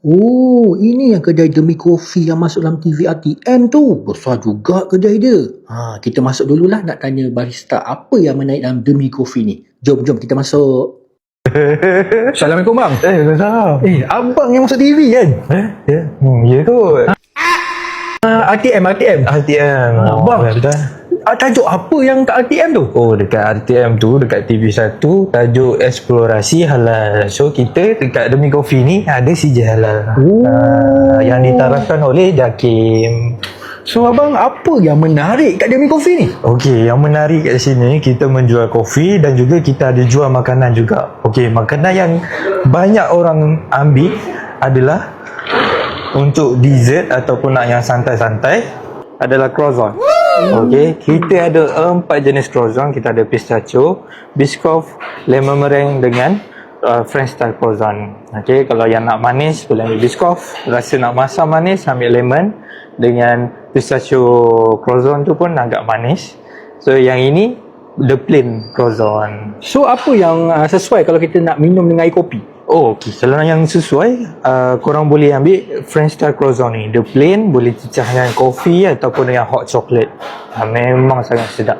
Oh, ini yang kedai Demi Coffee yang masuk dalam TV RTM tu. Besar juga kedai dia. Kita masuk dululah nak tanya barista apa yang menaik dalam Demi Coffee ni. Jom kita masuk. Assalamualaikum bang. Salam. Abang yang masuk TV kan? Ya. Ya kot. RTM. Bang. Betul. Tajuk apa yang kat RTM tu? Oh, dekat RTM tu, dekat TV1, tajuk Eksplorasi Halal. So, kita dekat Demi Coffee ni ada CJ Halal. Yang ditarafkan oleh Jakim. So abang, apa yang menarik kat Demi Coffee ni? Okey, yang menarik kat sini, kita menjual kopi dan juga kita ada jual makanan juga. Okey, makanan yang banyak orang ambil adalah untuk dessert ataupun nak yang santai-santai adalah croissant. Okey, kita ada 4 jenis croissant. Kita ada pistachio, biscoff, lemon meringue dengan French style croissant. Okey, kalau yang nak manis boleh ambil biscoff, rasa nak masam manis ambil lemon, dengan pistachio croissant tu pun agak manis. So yang ini the plain croissant. So apa yang sesuai kalau kita nak minum dengan air kopi? Oh, okey. Kalau yang sesuai, korang boleh ambil French style croissant ni. The plain boleh cecah dengan kopi ataupun dengan hot chocolate. Memang sangat sedap.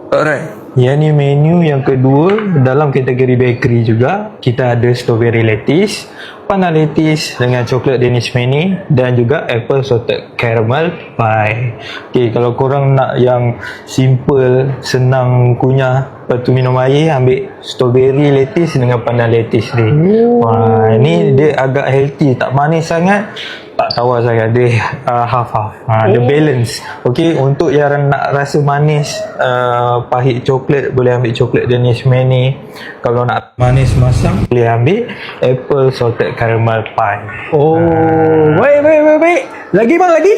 Alright. Yang ni menu yang kedua dalam kategori bakery juga. Kita ada strawberry lettuce, panna lettuce dengan coklat Danish mini dan juga apple salted caramel pie. Okay, kalau korang nak yang simple, senang kunyah, lepas tu minum air, ambil strawberry lettuce dengan panna lettuce ni. Ni dia agak healthy, tak manis sangat, tak tawar sangat, dia half-half. Dia balance. Okay, untuk yang nak rasa manis, pahit coklat, boleh ambil coklat Danish mini. Kalau nak manis masam, boleh ambil apple salted caramel pie. Baik. Lagi bang, lagi?